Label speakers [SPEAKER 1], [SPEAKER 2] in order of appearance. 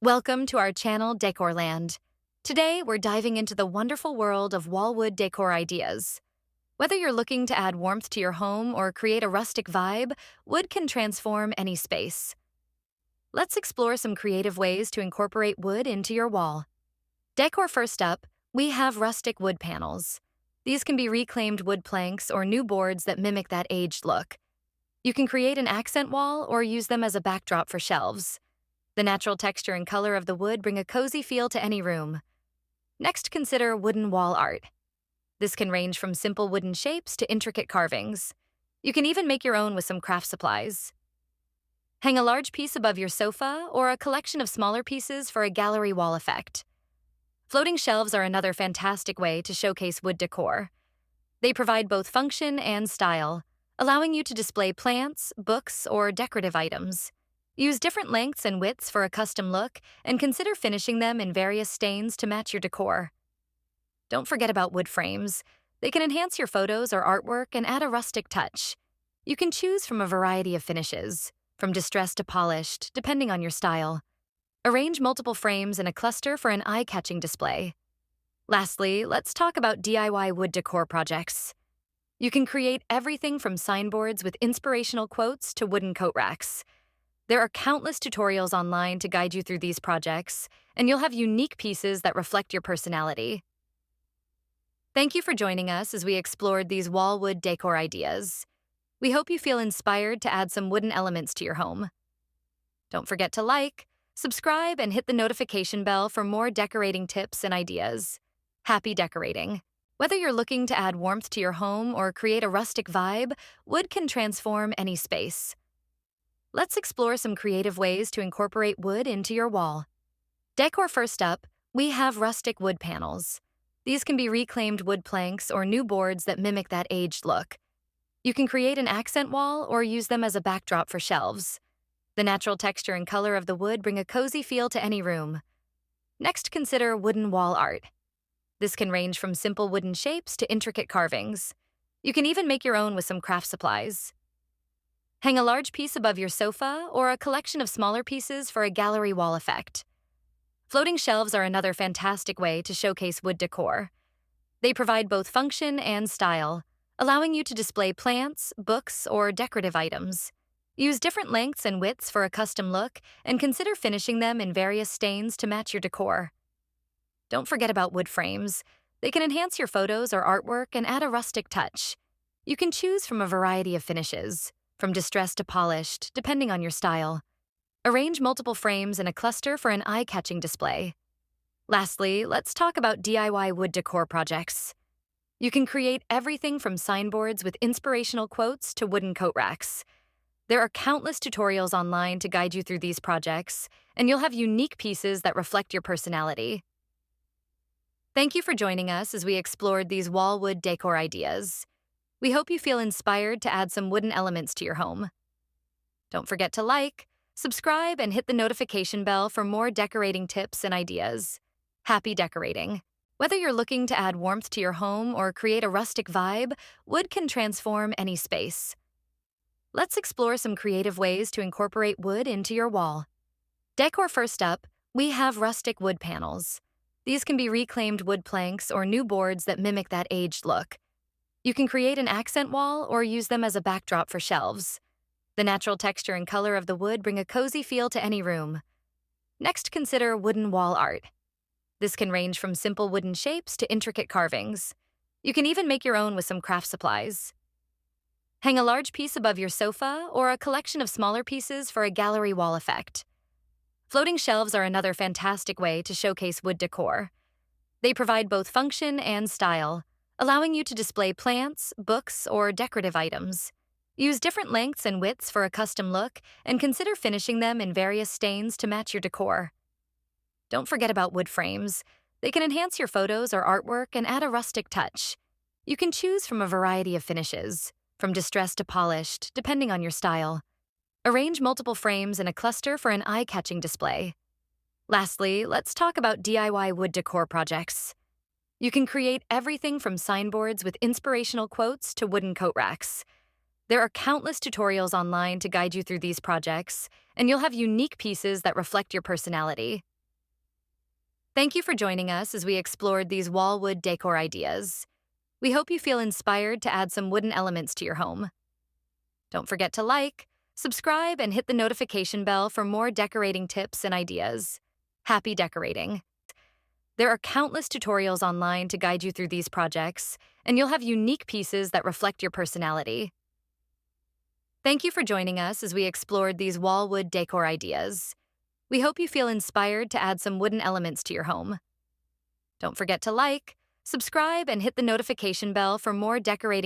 [SPEAKER 1] Welcome to our channel, Decorland. Today, we're diving into the wonderful world of wallwood decor ideas. Whether you're looking to add warmth to your home or create a rustic vibe, wood can transform any space. Let's explore some creative ways to incorporate wood into your wall. Decor first up, we have rustic wood panels. These can be reclaimed wood planks or new boards that mimic that aged look. You can create an accent wall or use them as a backdrop for shelves. The natural texture and color of the wood bring a cozy feel to any room. Next, consider wooden wall art. This can range from simple wooden shapes to intricate carvings. You can even make your own with some craft supplies. Hang a large piece above your sofa or a collection of smaller pieces for a gallery wall effect. Floating shelves are another fantastic way to showcase wood decor. They provide both function and style, allowing you to display plants, books, or decorative items. Use different lengths and widths for a custom look, and consider finishing them in various stains to match your decor. Don't forget about wood frames. They can enhance your photos or artwork and add a rustic touch. You can choose from a variety of finishes, from distressed to polished, depending on your style. Arrange multiple frames in a cluster for an eye-catching display. Lastly, let's talk about DIY wood decor projects. You can create everything from signboards with inspirational quotes to wooden coat racks. There are countless tutorials online to guide you through these projects, and you'll have unique pieces that reflect your personality. Thank you for joining us as we explored these wallwood decor ideas. We hope you feel inspired to add some wooden elements to your home. Don't forget to like, subscribe, and hit the notification bell for more decorating tips and ideas. Happy decorating! Whether you're looking to add warmth to your home or create a rustic vibe, wood can transform any space. Let's explore some creative ways to incorporate wood into your wall. Decor first up, we have rustic wood panels. These can be reclaimed wood planks or new boards that mimic that aged look. You can create an accent wall or use them as a backdrop for shelves. The natural texture and color of the wood bring a cozy feel to any room. Next, consider wooden wall art. This can range from simple wooden shapes to intricate carvings. You can even make your own with some craft supplies. Hang a large piece above your sofa or a collection of smaller pieces for a gallery wall effect. Floating shelves are another fantastic way to showcase wood decor. They provide both function and style, allowing you to display plants, books, or decorative items. Use different lengths and widths for a custom look, and consider finishing them in various stains to match your decor. Don't forget about wood frames. They can enhance your photos or artwork and add a rustic touch. You can choose from a variety of finishes, from distressed to polished, depending on your style. Arrange multiple frames in a cluster for an eye-catching display. Lastly, let's talk about DIY wood decor projects. You can create everything from signboards with inspirational quotes to wooden coat racks. There are countless tutorials online to guide you through these projects, and you'll have unique pieces that reflect your personality. Thank you for joining us as we explored these wallwood decor ideas. We hope you feel inspired to add some wooden elements to your home. Don't forget to like, subscribe, and hit the notification bell for more decorating tips and ideas. Happy decorating! Whether you're looking to add warmth to your home or create a rustic vibe, wood can transform any space. Let's explore some creative ways to incorporate wood into your wall. Decor first up, we have rustic wood panels. These can be reclaimed wood planks or new boards that mimic that aged look. You can create an accent wall or use them as a backdrop for shelves. The natural texture and color of the wood bring a cozy feel to any room. Next, consider wooden wall art. This can range from simple wooden shapes to intricate carvings. You can even make your own with some craft supplies. Hang a large piece above your sofa or a collection of smaller pieces for a gallery wall effect. Floating shelves are another fantastic way to showcase wood decor. They provide both function and style, allowing you to display plants, books, or decorative items. Use different lengths and widths for a custom look, and consider finishing them in various stains to match your decor. Don't forget about wood frames. They can enhance your photos or artwork and add a rustic touch. You can choose from a variety of finishes, from distressed to polished, depending on your style. Arrange multiple frames in a cluster for an eye-catching display. Lastly, let's talk about DIY wood decor projects. You can create everything from signboards with inspirational quotes to wooden coat racks. There are countless tutorials online to guide you through these projects, and you'll have unique pieces that reflect your personality. Thank you for joining us as we explored these wall wood decor ideas. We hope you feel inspired to add some wooden elements to your home. Don't forget to like, subscribe, and hit the notification bell for more decorating tips and ideas. Happy decorating! There are countless tutorials online to guide you through these projects, and you'll have unique pieces that reflect your personality. Thank you for joining us as we explored these wall wood decor ideas. We hope you feel inspired to add some wooden elements to your home. Don't forget to like, subscribe, and hit the notification bell for more decorating